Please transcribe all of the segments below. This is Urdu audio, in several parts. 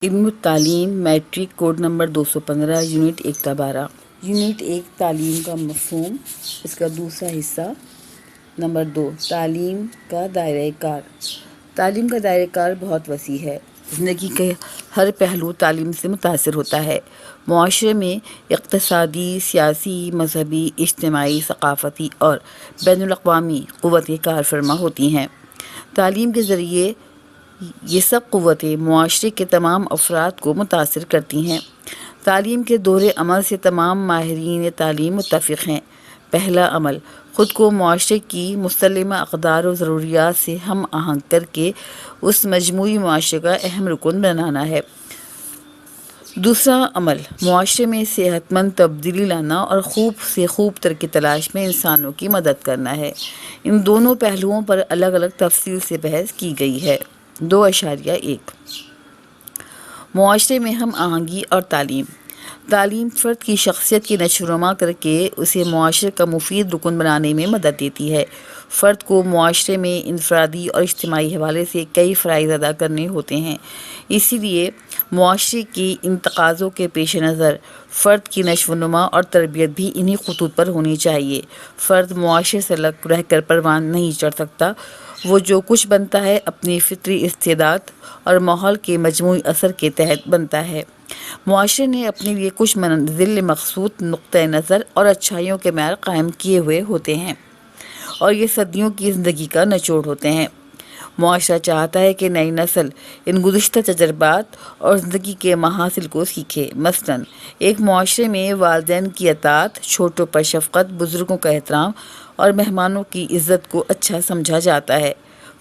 علم التعلیم میٹرک کوڈ نمبر 215 یونٹ 1 تا 12 یونٹ 1 تعلیم کا مفہوم، اس کا دوسرا حصہ۔ نمبر 2 تعلیم کا دائرۂ کار۔ تعلیم کا دائرۂ کار بہت وسیع ہے۔ زندگی کے ہر پہلو تعلیم سے متاثر ہوتا ہے۔ معاشرے میں اقتصادی، سیاسی، مذہبی، اجتماعی، ثقافتی اور بین الاقوامی قوتیں کار فرما ہوتی ہیں۔ تعلیم کے ذریعے یہ سب قوتیں معاشرے کے تمام افراد کو متاثر کرتی ہیں۔ تعلیم کے دور عمل سے تمام ماہرین تعلیم متفق ہیں۔ پہلا عمل خود کو معاشرے کی مسلمہ اقدار و ضروریات سے ہم آہنگ کر کے اس مجموعی معاشرے کا اہم رکن بنانا ہے۔ دوسرا عمل معاشرے میں صحت مند تبدیلی لانا اور خوب سے خوب تر کی تلاش میں انسانوں کی مدد کرنا ہے۔ ان دونوں پہلوؤں پر الگ الگ تفصیل سے بحث کی گئی ہے۔ 2.1 معاشرے میں ہم آہنگی اور تعلیم۔ تعلیم فرد کی شخصیت کی نشو و نما کر کے اسے معاشرے کا مفید رکن بنانے میں مدد دیتی ہے۔ فرد کو معاشرے میں انفرادی اور اجتماعی حوالے سے کئی فرائض ادا کرنے ہوتے ہیں۔ اسی لیے معاشرے کی ان تقاضوں کے پیش نظر فرد کی نشو و نما اور تربیت بھی انہی خطوط پر ہونی چاہیے۔ فرد معاشرے سے الگ رہ کر پروان نہیں چڑھ سکتا۔ وہ جو کچھ بنتا ہے اپنی فطری استعداد اور ماحول کے مجموعی اثر کے تحت بنتا ہے۔ معاشرے نے اپنے لیے کچھ منزل مقصود، نقطۂ نظر اور اچھائیوں کے معیار قائم کیے ہوئے ہوتے ہیں اور یہ صدیوں کی زندگی کا نچوڑ ہوتے ہیں۔ معاشرہ چاہتا ہے کہ نئی نسل ان گزشتہ تجربات اور زندگی کے محاصل کو سیکھے۔ مثلاً ایک معاشرے میں والدین کی اطاعت، چھوٹوں پر شفقت، بزرگوں کا احترام اور مہمانوں کی عزت کو اچھا سمجھا جاتا ہے۔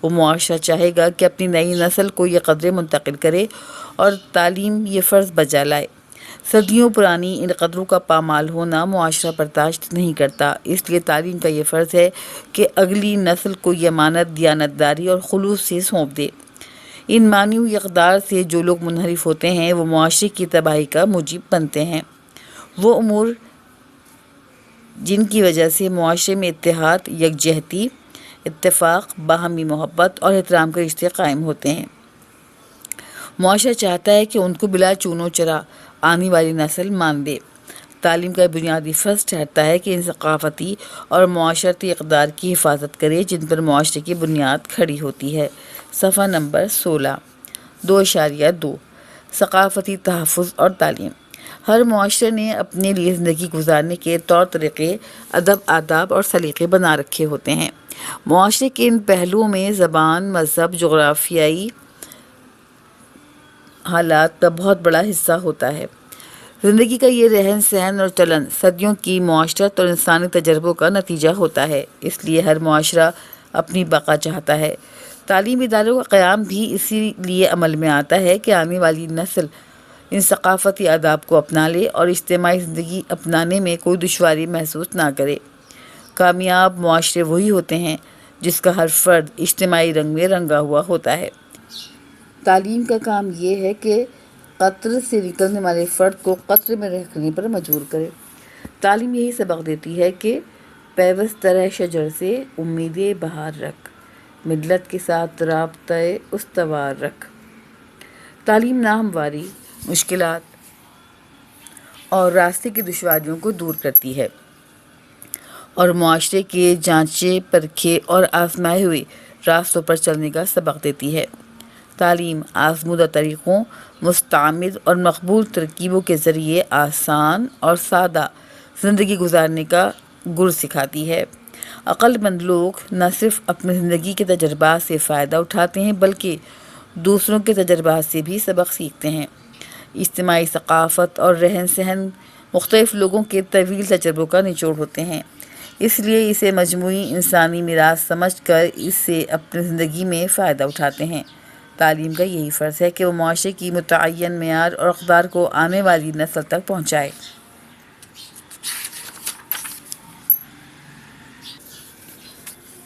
وہ معاشرہ چاہے گا کہ اپنی نئی نسل کو یہ قدریں منتقل کرے اور تعلیم یہ فرض بجا لائے۔ صدیوں پرانی ان قدروں کا پامال ہونا معاشرہ برداشت نہیں کرتا۔ اس لیے تعلیم کا یہ فرض ہے کہ اگلی نسل کو یہ امانت دیانتداری اور خلوص سے سونپ دے۔ ان معنوی اقدار سے جو لوگ منحرف ہوتے ہیں وہ معاشرے کی تباہی کا موجب بنتے ہیں۔ وہ امور جن کی وجہ سے معاشرے میں اتحاد، یکجہتی، اتفاق، باہمی محبت اور احترام کے رشتے قائم ہوتے ہیں۔ معاشرہ چاہتا ہے کہ ان کو بلا چون و چرا آنے والی نسل مان لے۔ تعلیم کا بنیادی فرض ٹھہرتا ہے کہ ان ثقافتی اور معاشرتی اقدار کی حفاظت کرے جن پر معاشرے کی بنیاد کھڑی ہوتی ہے۔ صفحہ نمبر 16۔ 2.2 ثقافتی تحفظ اور تعلیم۔ ہر معاشرے نے اپنے لیے زندگی گزارنے کے طور طریقے، ادب، آداب اور سلیقے بنا رکھے ہوتے ہیں۔ معاشرے کے ان پہلوؤں میں زبان، مذہب، جغرافیائی حالات کا بہت بڑا حصہ ہوتا ہے۔ زندگی کا یہ رہن سہن اور چلن صدیوں کی معاشرت اور انسانی تجربوں کا نتیجہ ہوتا ہے۔ اس لیے ہر معاشرہ اپنی بقا چاہتا ہے۔ تعلیمی اداروں کا قیام بھی اسی لیے عمل میں آتا ہے کہ آنے والی نسل ان ثقافتی آداب کو اپنا لے اور اجتماعی زندگی اپنانے میں کوئی دشواری محسوس نہ کرے۔ کامیاب معاشرے وہی ہوتے ہیں جس کا ہر فرد اجتماعی رنگ میں رنگا ہوا ہوتا ہے۔ تعلیم کا کام یہ ہے کہ قطر سے نکلنے والے فرد کو قطر میں رکھنے پر مجبور کرے۔ تعلیم یہی سبق دیتی ہے کہ پیوست ترہ شجر سے امید بہار رکھ، ملت کے ساتھ رابطہ استوار رکھ۔ تعلیم ناہمواری، مشکلات اور راستے کی دشواریوں کو دور کرتی ہے اور معاشرے کے جانچے پرکھے اور آزمائے ہوئے راستوں پر چلنے کا سبق دیتی ہے۔ تعلیم آزمودہ طریقوں، مستعمل اور مقبول ترکیبوں کے ذریعے آسان اور سادہ زندگی گزارنے کا گر سکھاتی ہے۔ عقل مند لوگ نہ صرف اپنی زندگی کے تجربات سے فائدہ اٹھاتے ہیں بلکہ دوسروں کے تجربات سے بھی سبق سیکھتے ہیں۔ اجتماعی ثقافت اور رہن سہن مختلف لوگوں کے طویل تجربوں کا نچوڑ ہوتے ہیں۔ اس لیے اسے مجموعی انسانی میراث سمجھ کر اس سے اپنی زندگی میں فائدہ اٹھاتے ہیں۔ تعلیم کا یہی فرض ہے کہ وہ معاشرے کی متعین معیار اور اقدار کو آنے والی نسل تک پہنچائے۔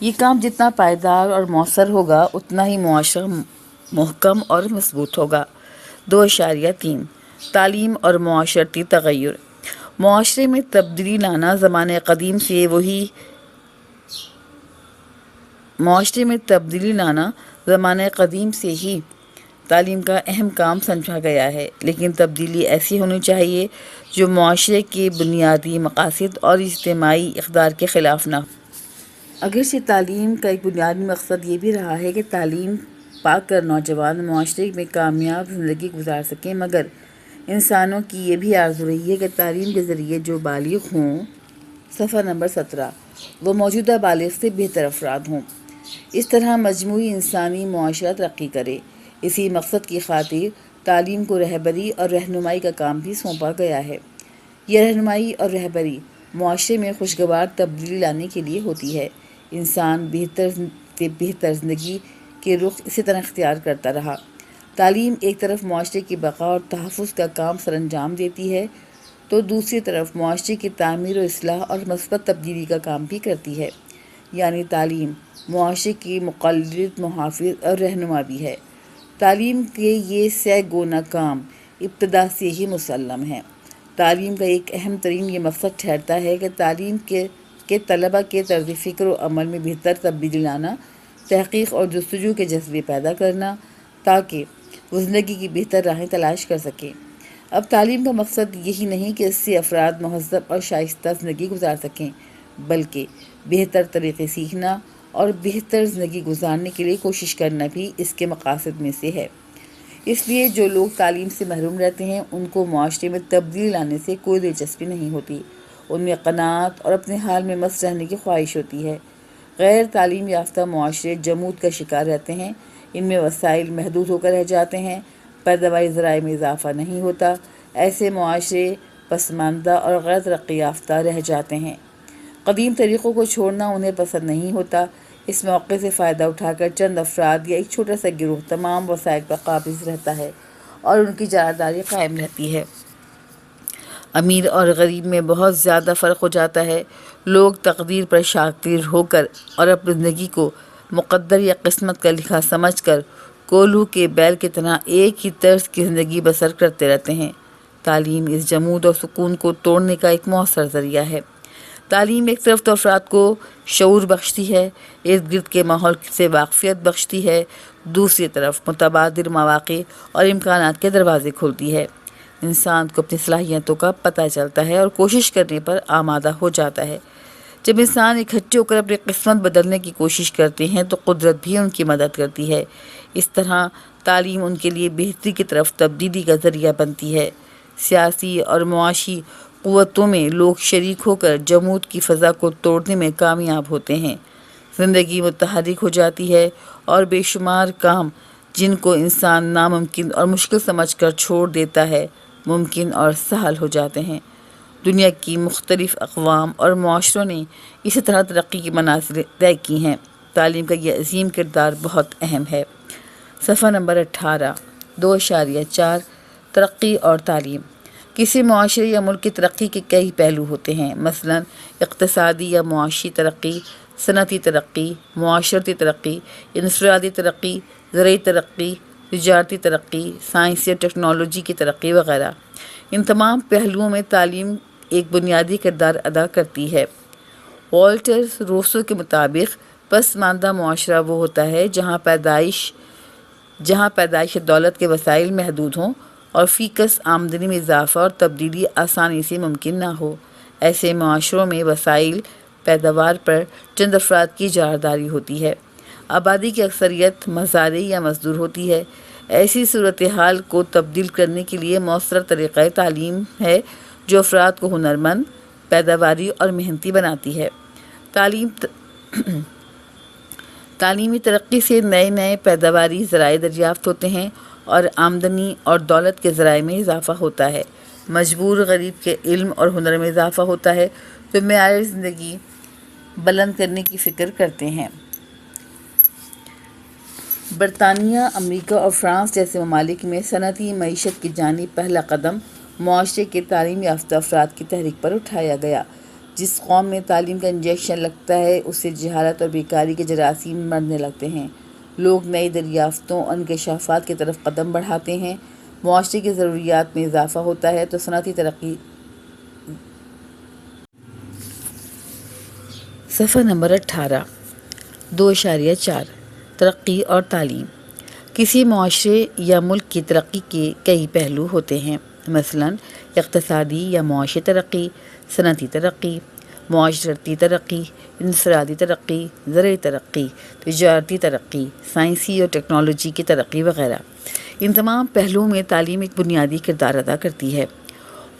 یہ کام جتنا پائیدار اور مؤثر ہوگا اتنا ہی معاشرہ محکم اور مضبوط ہوگا۔ 2.3 تعلیم اور معاشرتی تغیر۔ معاشرے میں تبدیلی لانا زمانۂ قدیم سے ہی تعلیم کا اہم کام سمجھا گیا ہے، لیکن تبدیلی ایسی ہونی چاہیے جو معاشرے کے بنیادی مقاصد اور اجتماعی اقدار کے خلاف نہ ہو۔ اگرچہ تعلیم کا ایک بنیادی مقصد یہ بھی رہا ہے کہ تعلیم پا کر نوجوان معاشرے میں کامیاب زندگی گزار سکیں، مگر انسانوں کی یہ بھی آرزو رہی ہے کہ تعلیم کے ذریعے جو بالغ ہوں، صفحہ نمبر 17، وہ موجودہ بالغ سے بہتر افراد ہوں۔ اس طرح مجموعی انسانی معاشرہ ترقی کرے۔ اسی مقصد کی خاطر تعلیم کو رہبری اور رہنمائی کا کام بھی سونپا گیا ہے۔ یہ رہنمائی اور رہبری معاشرے میں خوشگوار تبدیلی لانے کے لیے ہوتی ہے۔ انسان بہتر سے بہتر زندگی کے رخ اسی طرح اختیار کرتا رہا۔ تعلیم ایک طرف معاشرے کی بقا اور تحفظ کا کام سر انجام دیتی ہے تو دوسری طرف معاشرے کی تعمیر و اصلاح اور مثبت تبدیلی کا کام بھی کرتی ہے، یعنی تعلیم معاشرے کی مقلد، محافظ اور رہنما بھی ہے۔ تعلیم کے یہ سہ گونا کام ابتدا سے ہی مسلم ہے۔ تعلیم کا ایک اہم ترین یہ مقصد ٹھہرتا ہے کہ تعلیم کے طلبہ کے طرز فکر و عمل میں بہتر تبدیلی لانا، تحقیق اور جستجو کے جذبے پیدا کرنا، تاکہ وہ زندگی کی بہتر راہیں تلاش کر سکیں۔ اب تعلیم کا مقصد یہی نہیں کہ اس سے افراد مہذب اور شائستہ زندگی گزار سکیں، بلکہ بہتر طریقے سیکھنا اور بہتر زندگی گزارنے کے لیے کوشش کرنا بھی اس کے مقاصد میں سے ہے۔ اس لیے جو لوگ تعلیم سے محروم رہتے ہیں ان کو معاشرے میں تبدیلی لانے سے کوئی دلچسپی نہیں ہوتی۔ ان میں قناعت اور اپنے حال میں مست رہنے کی خواہش ہوتی ہے۔ غیر تعلیم یافتہ معاشرے جمود کا شکار رہتے ہیں، ان میں وسائل محدود ہو کر رہ جاتے ہیں، پیداواری ذرائع میں اضافہ نہیں ہوتا۔ ایسے معاشرے پسماندہ اور غیر ترقی یافتہ رہ جاتے ہیں۔ قدیم طریقوں کو چھوڑنا انہیں پسند نہیں ہوتا۔ اس موقع سے فائدہ اٹھا کر چند افراد یا ایک چھوٹا سا گروہ تمام وسائل پر قابض رہتا ہے اور ان کی جاگیرداری قائم رہتی ہے۔ امیر اور غریب میں بہت زیادہ فرق ہو جاتا ہے۔ لوگ تقدیر پر شاکر ہو کر اور اپنی زندگی کو مقدر یا قسمت کا لکھا سمجھ کر کولہو کے بیل کی طرح ایک ہی طرز کی زندگی بسر کرتے رہتے ہیں۔ تعلیم اس جمود اور سکون کو توڑنے کا ایک مؤثر ذریعہ ہے۔ تعلیم ایک طرف تو افراد کو شعور بخشتی ہے، ارد گرد کے ماحول سے واقفیت بخشتی ہے، دوسری طرف متبادل مواقع اور امکانات کے دروازے کھولتی ہے۔ انسان کو اپنی صلاحیتوں کا پتہ چلتا ہے اور کوشش کرنے پر آمادہ ہو جاتا ہے۔ جب انسان اکٹھے ہو کر اپنی قسمت بدلنے کی کوشش کرتے ہیں تو قدرت بھی ان کی مدد کرتی ہے۔ اس طرح تعلیم ان کے لیے بہتری کی طرف تبدیلی کا ذریعہ بنتی ہے۔ سیاسی اور معاشی قوتوں میں لوگ شریک ہو کر جمود کی فضا کو توڑنے میں کامیاب ہوتے ہیں۔ زندگی متحرک ہو جاتی ہے اور بے شمار کام جن کو انسان ناممکن اور مشکل سمجھ کر چھوڑ دیتا ہے، ممکن اور سہل ہو جاتے ہیں۔ دنیا کی مختلف اقوام اور معاشروں نے اسی طرح ترقی کی منازل طے کی ہیں۔ تعلیم کا یہ عظیم کردار بہت اہم ہے۔ صفحہ نمبر 18، 2.4 ترقی اور تعلیم۔ کسی معاشرے یا ملک کی ترقی کے کئی پہلو ہوتے ہیں، مثلا اقتصادی یا معاشی ترقی، صنعتی ترقی، معاشرتی ترقی، انفرادی ترقی، زرعی ترقی، تجارتی ترقی، سائنسی اور ٹیکنالوجی کی ترقی وغیرہ۔ ان تمام پہلوؤں میں تعلیم ایک بنیادی کردار ادا کرتی ہے۔ والٹر روسو کے مطابق پسماندہ معاشرہ وہ ہوتا ہے جہاں پیدائش دولت کے وسائل محدود ہوں اور فی کس آمدنی میں اضافہ اور تبدیلی آسانی سے ممکن نہ ہو۔ ایسے معاشروں میں وسائل پیداوار پر چند افراد کی جاگیرداری ہوتی ہے۔ آبادی کی اکثریت مزارع یا مزدور ہوتی ہے۔ ایسی صورتحال کو تبدیل کرنے کے لیے مؤثر طریقہ تعلیم ہے جو افراد کو ہنرمند، پیداواری اور محنتی بناتی ہے۔ تعلیمی ترقی سے نئے نئے پیداواری ذرائع دریافت ہوتے ہیں اور آمدنی اور دولت کے ذرائع میں اضافہ ہوتا ہے۔ مجبور غریب کے علم اور ہنر میں اضافہ ہوتا ہے تو معیار زندگی بلند کرنے کی فکر کرتے ہیں۔ برطانیہ، امریکہ اور فرانس جیسے ممالک میں صنعتی معیشت کی جانب پہلا قدم معاشرے کے تعلیم یافتہ افراد کی تحریک پر اٹھایا گیا۔ جس قوم میں تعلیم کا انجیکشن لگتا ہے اس سے جہالت اور بیکاری کے جراثیم مرنے لگتے ہیں۔ لوگ نئی دریافتوں اور انکشافات کی طرف قدم بڑھاتے ہیں، معاشرے کی ضروریات میں اضافہ ہوتا ہے تو صنعتی ترقی۔ صفحہ نمبر 18، 2.4 ترقی اور تعلیم۔ کسی معاشرے یا ملک کی ترقی کے کئی پہلو ہوتے ہیں، مثلاً اقتصادی یا معاشی ترقی، صنعتی ترقی، معاشرتی ترقی، انفرادی ترقی، زرعی ترقی، تجارتی ترقی، سائنسی اور ٹیکنالوجی کی ترقی وغیرہ۔ ان تمام پہلوؤں میں تعلیم ایک بنیادی کردار ادا کرتی ہے۔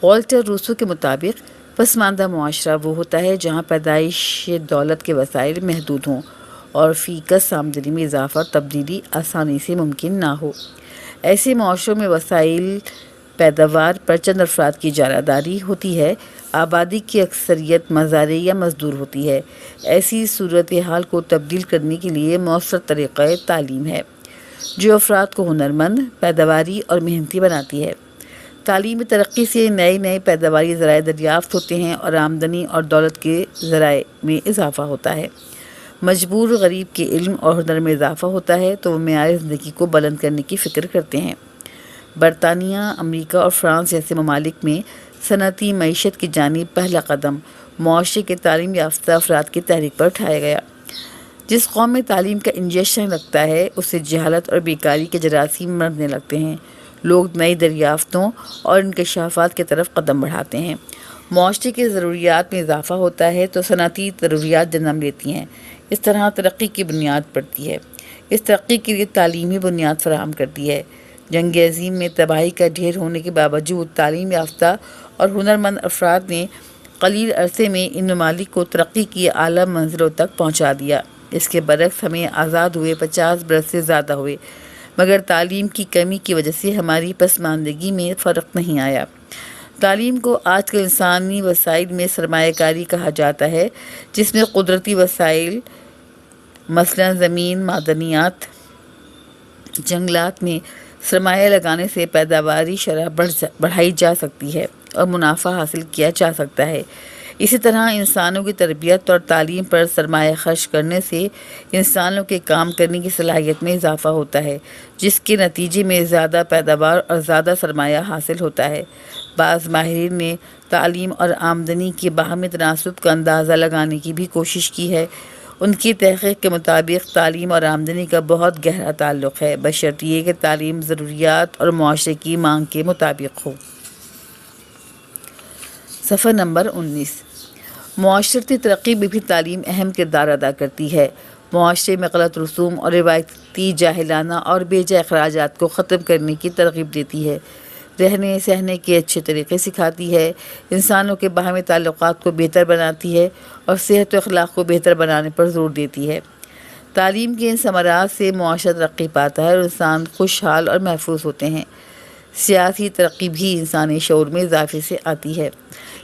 والٹر روسو کے مطابق پسماندہ معاشرہ وہ ہوتا ہے جہاں پیدائش دولت کے وسائل محدود ہوں اور فی کس آمدنی میں اضافہ اور تبدیلی آسانی سے ممکن نہ ہو۔ ایسے معاشروں میں وسائل پیداوار پر چند افراد کی جارحداری ہوتی ہے، آبادی کی اکثریت مزارع یا مزدور ہوتی ہے۔ ایسی صورتحال کو تبدیل کرنے کے لیے مؤثر طریقہ تعلیم ہے، جو افراد کو ہنرمند، پیداواری اور محنتی بناتی ہے۔ تعلیمی ترقی سے نئے پیداواری ذرائع دریافت ہوتے ہیں اور آمدنی اور دولت کے ذرائع میں اضافہ ہوتا ہے۔ مجبور غریب کے علم اور ہنر میں اضافہ ہوتا ہے تو وہ معیار زندگی کو بلند کرنے کی فکر کرتے ہیں۔ برطانیہ، امریکہ اور فرانس جیسے ممالک میں صنعتی معیشت کی جانب پہلا قدم معاشرے کے تعلیم یافتہ افراد کی تحریک پر اٹھایا گیا۔ جس قوم میں تعلیم کا انجیکشن لگتا ہے اس سے جہالت اور بیکاری کے جراثیم مرنے لگتے ہیں، لوگ نئی دریافتوں اور انکشافات کی طرف قدم بڑھاتے ہیں۔ معاشرے کی ضروریات میں اضافہ ہوتا ہے تو صنعتی ضروریات جنم لیتی ہیں۔ اس طرح ترقی کی بنیاد پڑتی ہے۔ اس ترقی کے لیے تعلیمی بنیاد فراہم کرتی ہے۔ جنگ عظیم میں تباہی کا ڈھیر ہونے کے باوجود تعلیم یافتہ اور ہنرمند افراد نے قلیل عرصے میں ان ممالک کو ترقی کی اعلیٰ منزلوں تک پہنچا دیا۔ اس کے برعکس ہمیں آزاد ہوئے 50 برس سے زیادہ ہوئے، مگر تعلیم کی کمی کی وجہ سے ہماری پسماندگی میں فرق نہیں آیا۔ تعلیم کو آج کل انسانی وسائل میں سرمایہ کاری کہا جاتا ہے، جس میں قدرتی وسائل مثلا زمین، معدنیات، جنگلات میں سرمایہ لگانے سے پیداواری شرح بڑھائی جا سکتی ہے اور منافع حاصل کیا جا سکتا ہے۔ اسی طرح انسانوں کی تربیت اور تعلیم پر سرمایہ خرچ کرنے سے انسانوں کے کام کرنے کی صلاحیت میں اضافہ ہوتا ہے، جس کے نتیجے میں زیادہ پیداوار اور زیادہ سرمایہ حاصل ہوتا ہے۔ بعض ماہرین نے تعلیم اور آمدنی کے باہمی تناسب کا اندازہ لگانے کی بھی کوشش کی ہے۔ ان کی تحقیق کے مطابق تعلیم اور آمدنی کا بہت گہرا تعلق ہے، بشرط یہ کہ تعلیم ضروریات اور معاشرے کی مانگ کے مطابق ہو۔ صفحہ نمبر 19۔ معاشرتی ترقی میں بھی تعلیم اہم کردار ادا کرتی ہے۔ معاشرے میں غلط رسوم اور روایتی جاہلانہ اور بے جا اخراجات کو ختم کرنے کی ترغیب دیتی ہے، رہنے سہنے کے اچھے طریقے سکھاتی ہے، انسانوں کے باہمی تعلقات کو بہتر بناتی ہے اور صحت و اخلاق کو بہتر بنانے پر زور دیتی ہے۔ تعلیم کے ان ثمرات سے معاشرہ ترقی پاتا ہے اور انسان خوشحال اور محفوظ ہوتے ہیں۔ سیاسی ترقی بھی انسانی شعور میں اضافے سے آتی ہے۔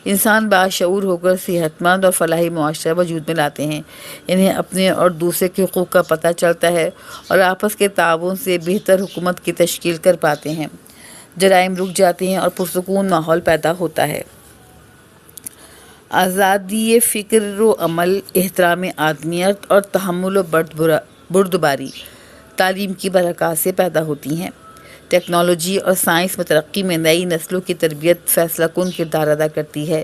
انسان باشعور ہو کر صحت مند اور فلاحی معاشرہ وجود میں لاتے ہیں، انہیں اپنے اور دوسرے کے حقوق کا پتہ چلتا ہے اور آپس کے تعاون سے بہتر حکومت کی تشکیل کر پاتے ہیں، جرائم رک جاتے ہیں اور پرسکون ماحول پیدا ہوتا ہے۔ آزادی فکر و عمل، احترام آدمیت اور تحمل و بردباری تعلیم کی برکات سے پیدا ہوتی ہیں۔ ٹیکنالوجی اور سائنس میں ترقی میں نئی نسلوں کی تربیت فیصلہ کن کردار ادا کرتی ہے۔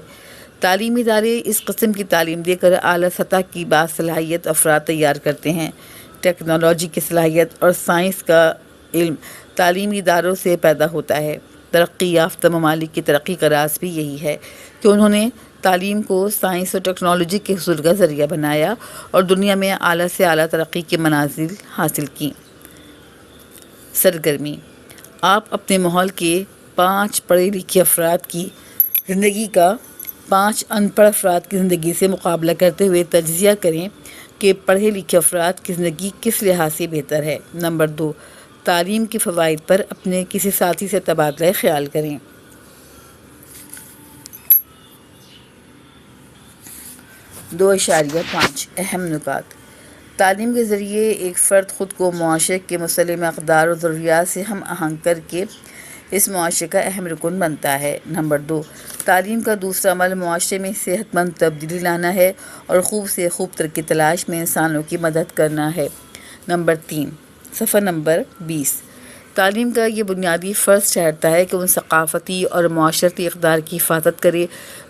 تعلیمی ادارے اس قسم کی تعلیم دے کر اعلیٰ سطح کی باصلاحیت افراد تیار کرتے ہیں۔ ٹیکنالوجی کی صلاحیت اور سائنس کا علم تعلیمی اداروں سے پیدا ہوتا ہے۔ ترقی یافتہ ممالک کی ترقی کا راز بھی یہی ہے کہ انہوں نے تعلیم کو سائنس اور ٹیکنالوجی کے حصول کا ذریعہ بنایا اور دنیا میں اعلیٰ سے اعلیٰ ترقی کی منازل حاصل کی۔ سرگرمی: آپ اپنے ماحول کے 5 پڑھے لکھے افراد کی زندگی کا 5 ان پڑھ افراد کی زندگی سے مقابلہ کرتے ہوئے تجزیہ کریں کہ پڑھے لکھے افراد کی زندگی کس لحاظ سے بہتر ہے۔ نمبر 2، تعلیم کے فوائد پر اپنے کسی ساتھی سے تبادلہ خیال کریں۔ 2.5 اہم نکات۔ تعلیم کے ذریعے ایک فرد خود کو معاشرے کے مسلم اقدار اور ضروریات سے ہم آہنگ کر کے اس معاشرے کا اہم رکن بنتا ہے۔ نمبر 2، تعلیم کا دوسرا عمل معاشرے میں صحت مند تبدیلی لانا ہے اور خوب سے خوب ترقی تلاش میں انسانوں کی مدد کرنا ہے۔ نمبر 3، صفحہ نمبر 20۔ تعلیم کا یہ بنیادی فرض ٹھہرتا ہے کہ وہ ثقافتی اور معاشرتی اقدار کی حفاظت کرے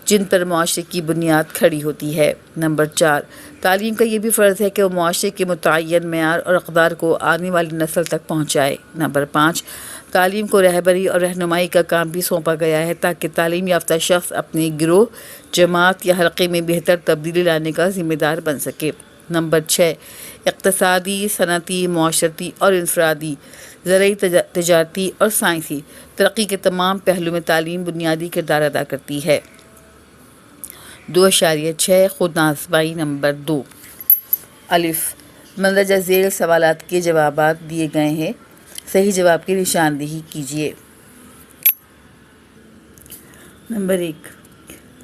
جن پر معاشرے کی بنیاد کھڑی ہوتی ہے۔ نمبر 4، تعلیم کا یہ بھی فرض ہے کہ وہ معاشرے کے متعین معیار اور اقدار کو آنے والی نسل تک پہنچائے۔ نمبر 5، تعلیم کو رہبری اور رہنمائی کا کام بھی سونپا گیا ہے تاکہ تعلیم یافتہ شخص اپنے گروہ، جماعت یا حلقے میں بہتر تبدیلی لانے کا ذمہ دار بن سکے۔ نمبر 6، اقتصادی، صنعتی، معاشرتی اور انفرادی، زرعی، تجارتی اور سائنسی ترقی کے تمام پہلوؤں میں تعلیم بنیادی کردار ادا کرتی ہے۔ 2.6 خود آزمائی نمبر 2۔ الف، مندرجہ ذیل سوالات کے جوابات دیے گئے ہیں، صحیح جواب کی نشاندہی کیجیے۔ نمبر 1،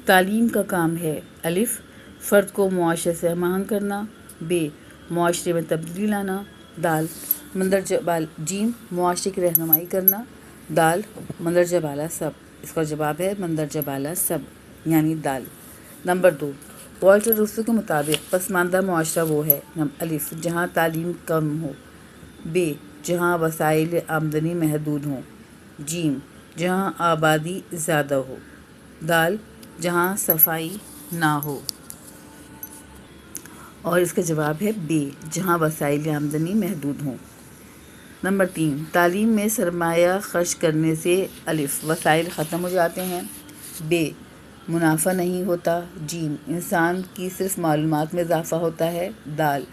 تعلیم کا کام ہے: الف، فرد کو معاشرے سے ہم آہنگ کرنا، ب، معاشرے میں تبدیلی لانا، دال، جیم، معاشرے کی رہنمائی کرنا، دال، مندرجہ بالا سب۔ اس کا جواب ہے مندرجہ بالا سب، یعنی دال۔ نمبر 2، والٹر روسو کے مطابق پسماندہ معاشرہ وہ ہے: الف، جہاں تعلیم کم ہو، ب، جہاں وسائل آمدنی محدود ہوں، جیم، جہاں آبادی زیادہ ہو، دال، جہاں صفائی نہ ہو۔ اور اس کا جواب ہے ب، جہاں وسائل آمدنی محدود ہوں۔ نمبر 3، تعلیم میں سرمایہ خرچ کرنے سے الف، وسائل ختم ہو جاتے ہیں، ب، منافع نہیں ہوتا، جیم، انسان کی صرف معلومات میں اضافہ ہوتا ہے، دال،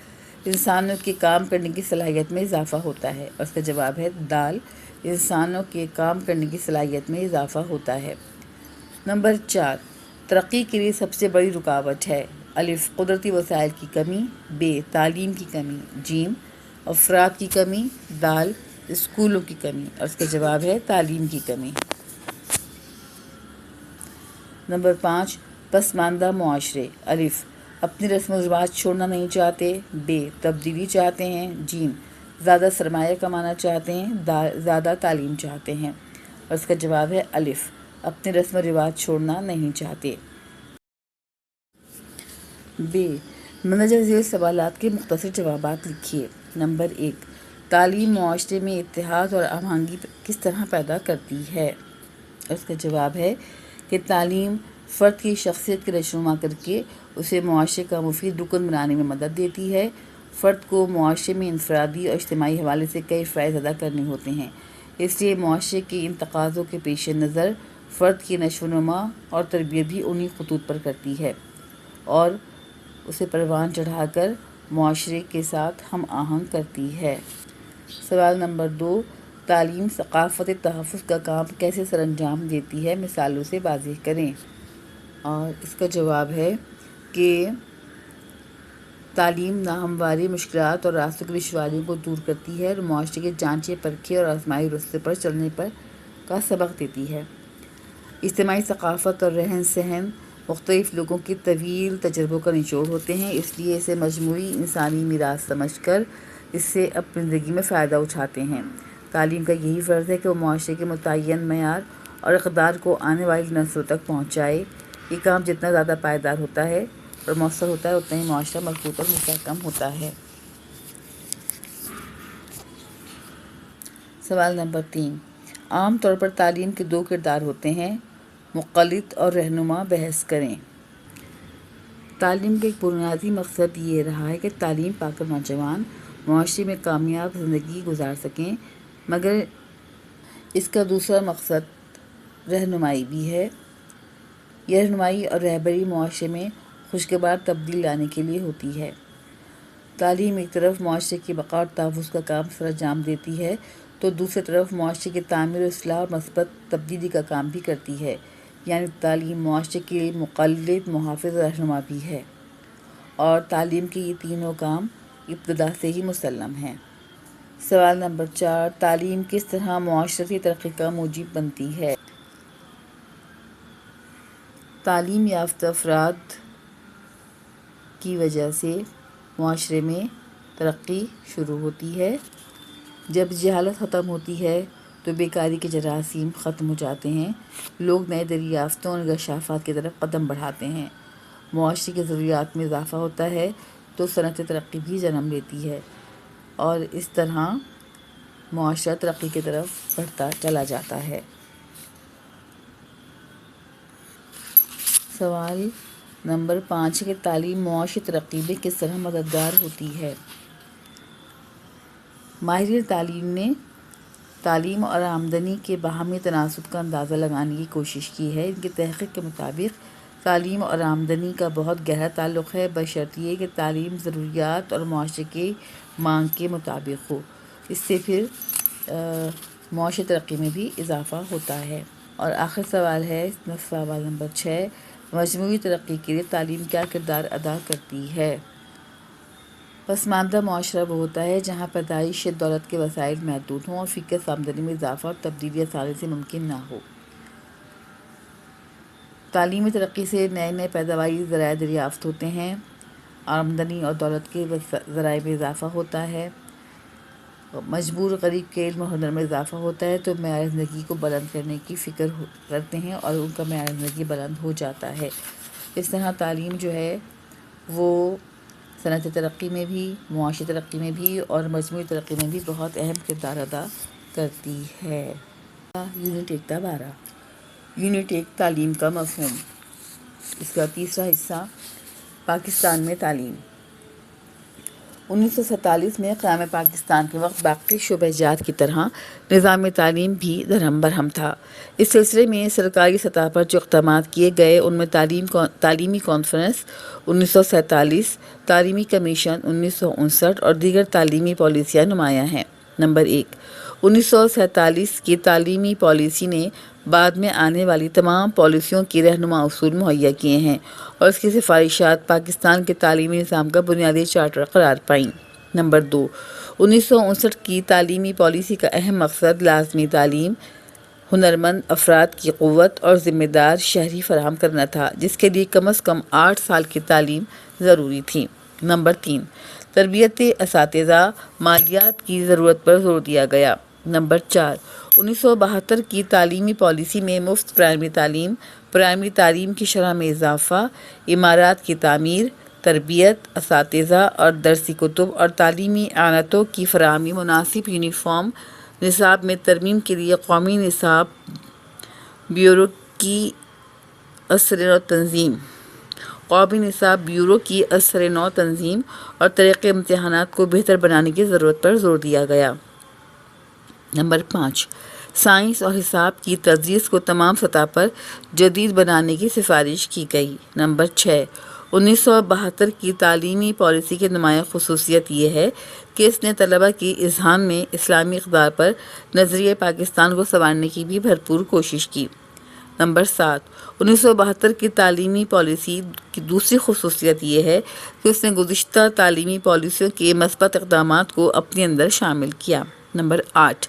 انسانوں کے کام کرنے کی صلاحیت میں اضافہ ہوتا ہے۔ اور اس کا جواب ہے دال، انسانوں کے کام کرنے کی صلاحیت میں اضافہ ہوتا ہے۔ نمبر 4، ترقی کے لیے سب سے بڑی رکاوٹ ہے: الف، قدرتی وسائل کی کمی، ب، تعلیم کی کمی، جیم، افراد کی کمی، دال، اسکولوں کی کمی۔ اور اس کا جواب ہے تعلیم کی کمی۔ نمبر 5، پسماندہ معاشرے: الف، اپنی رسم و رواج چھوڑنا نہیں چاہتے، ب، تبدیلی چاہتے ہیں، جیم، زیادہ سرمایہ کمانا چاہتے ہیں، زیادہ تعلیم چاہتے ہیں۔ اور اس کا جواب ہے الف، اپنے رسم و رواج چھوڑنا نہیں چاہتے۔ ب، مندرجہ ذیل سوالات کے مختصر جوابات لکھیے۔ نمبر 1، تعلیم معاشرے میں اتحاد اور ہم آہنگی کس طرح پیدا کرتی ہے؟ اس کا جواب ہے کہ تعلیم فرد کی شخصیت کی رہنما کر کے اسے معاشرے کا مفید رکن بنانے میں مدد دیتی ہے۔ فرد کو معاشرے میں انفرادی اور اجتماعی حوالے سے کئی فرائض ادا کرنے ہوتے ہیں، اس لیے معاشرے کے ان تقاضوں کے پیش نظر فرد کی نشو و نما اور تربیت بھی انہی خطوط پر کرتی ہے اور اسے پروان چڑھا کر معاشرے کے ساتھ ہم آہنگ کرتی ہے۔ سوال نمبر 2، تعلیم ثقافتی تحفظ کا کام کیسے سر انجام دیتی ہے؟ مثالوں سے واضح کریں۔ اور اس کا جواب ہے کہ تعلیم ناہمواری، مشکلات اور راستوں کی دشواریوں کو دور کرتی ہے اور معاشرے کے جانچے پرکھے اور آزمائے راستے پر چلنے کا سبق دیتی ہے۔ اجتماعی ثقافت اور رہن سہن مختلف لوگوں کے طویل تجربوں کا نچوڑ ہوتے ہیں، اس لیے اسے مجموعی انسانی میراث سمجھ کر اس سے اپنی زندگی میں فائدہ اٹھاتے ہیں۔ تعلیم کا یہی فرض ہے کہ وہ معاشرے کے متعین معیار اور اقدار کو آنے والی نسلوں تک پہنچائے۔ یہ کام جتنا زیادہ پائیدار ہوتا ہے اور مؤثر ہوتا ہے اتنا ہی معاشرہ مضبوط اور مستحکم ہوتا ہے۔ سوال نمبر 3، عام طور پر تعلیم کے 2 کردار ہوتے ہیں، مقلد اور رہنما، بحث کریں۔ تعلیم کا ایک بنیادی مقصد یہ رہا ہے کہ تعلیم پا کر نوجوان معاشرے میں کامیاب زندگی گزار سکیں، مگر اس کا دوسرا مقصد رہنمائی بھی ہے۔ یہ رہنمائی اور رہبری معاشرے میں خوشگوار تبدیلی لانے کے لیے ہوتی ہے۔ تعلیم ایک طرف معاشرے کی بقا اور تحفظ کا کام سر انجام دیتی ہے تو دوسری طرف معاشرے کی تعمیر و اصلاح اور مثبت تبدیلی کا کام بھی کرتی ہے، یعنی تعلیم معاشرے کے لیے مقلد، محافظ اور رہنما بھی ہے، اور تعلیم کے یہ تینوں کام ابتدا سے ہی مسلم ہیں۔ سوال نمبر 4، تعلیم کس طرح معاشرتی ترقی کا موجب بنتی ہے؟ تعلیم یافتہ افراد کی وجہ سے معاشرے میں ترقی شروع ہوتی ہے۔ جب جہالت ختم ہوتی ہے تو بیکاری کے جراثیم ختم ہو جاتے ہیں، لوگ نئے دریافتوں اور انکشافات کی طرف قدم بڑھاتے ہیں، معاشرے کی ضروریات میں اضافہ ہوتا ہے تو صنعت ترقی بھی جنم لیتی ہے، اور اس طرح معاشرہ ترقی کی طرف بڑھتا چلا جاتا ہے۔ سوال نمبر 5 کہ تعلیم معاشی ترقی میں کس طرح مددگار ہوتی ہے؟ ماہرین تعلیم نے تعلیم اور آمدنی کے باہمی تناسب کا اندازہ لگانے کی کوشش کی ہے۔ ان کی تحقیق کے مطابق تعلیم اور آمدنی کا بہت گہرا تعلق ہے، بشرطیہ کہ تعلیم ضروریات اور معاشرے کی مانگ کے مطابق ہو۔ اس سے پھر معاشی ترقی میں بھی اضافہ ہوتا ہے۔ اور آخر سوال ہے سوال نمبر 6، مجموعی ترقی کے لیے تعلیم کیا کردار ادا کرتی ہے؟ پسماندہ معاشرہ وہ ہوتا ہے جہاں پیدائش دولت کے وسائل محدود ہوں اور فی کس آمدنی میں اضافہ اور تبدیلی آسانی سے ممکن نہ ہو۔ تعلیمی ترقی سے نئے نئے پیداواری ذرائع دریافت ہوتے ہیں، آمدنی اور دولت کے ذرائع میں اضافہ ہوتا ہے، مجبور غریب کے علم و ہنر میں اضافہ ہوتا ہے تو معیار زندگی کو بلند کرنے کی فکر کرتے ہیں اور ان کا معیار زندگی بلند ہو جاتا ہے۔ اس طرح تعلیم جو ہے وہ صنعتی ترقی میں بھی، معاشی ترقی میں بھی اور مجموعی ترقی میں بھی بہت اہم کردار ادا کرتی ہے۔ یونٹ 12 یونٹ 1 تعلیم کا مفہوم، اس کا تیسرا حصہ پاکستان میں تعلیم۔ 1947 میں قیام پاکستان کے وقت باقی شعبہ جات کی طرح نظام تعلیم بھی درہم برہم تھا۔ اس سلسلے میں سرکاری سطح پر جو اقدامات کیے گئے ان میں تعلیمی کانفرنس 1947، تعلیمی کمیشن 1959 اور دیگر تعلیمی پالیسیاں نمایاں ہیں۔ نمبر 1، 1947 کی تعلیمی پالیسی نے بعد میں آنے والی تمام پالیسیوں کی رہنما اصول مہیا کیے ہیں اور اس کی سفارشات پاکستان کے تعلیمی نظام کا بنیادی چارٹر قرار پائیں۔ نمبر 2، 1959 کی تعلیمی پالیسی کا اہم مقصد لازمی تعلیم، ہنرمند افراد کی قوت اور ذمہ دار شہری فراہم کرنا تھا جس کے لیے کم از کم 8 سال کی تعلیم ضروری تھی۔ نمبر 3، تربیت اساتذہ، مالیات کی ضرورت پر زور دیا گیا۔ نمبر 4، 1972 کی تعلیمی پالیسی میں مفت پرائمری تعلیم کی شرح میں اضافہ، عمارات کی تعمیر، تربیت اساتذہ اور درسی کتب اور تعلیمی اعانتوں کی فراہمی، مناسب یونیفارم، نصاب میں ترمیم کے لیے قومی نصاب بیورو کی اثر نو تنظیم اور طریقے امتحانات کو بہتر بنانے کی ضرورت پر زور دیا گیا۔ نمبر 5، سائنس اور حساب کی تدریس کو تمام سطح پر جدید بنانے کی سفارش کی گئی۔ نمبر 6، 1972 کی تعلیمی پالیسی کی نمایاں خصوصیت یہ ہے کہ اس نے طلبہ کی اذہان میں اسلامی اقدار پر نظریہ پاکستان کو سنوارنے کی بھی بھرپور کوشش کی۔ نمبر 7، 1972 کی تعلیمی پالیسی کی دوسری خصوصیت یہ ہے کہ اس نے گزشتہ تعلیمی پالیسیوں کے مثبت اقدامات کو اپنے اندر شامل کیا۔ نمبر 8،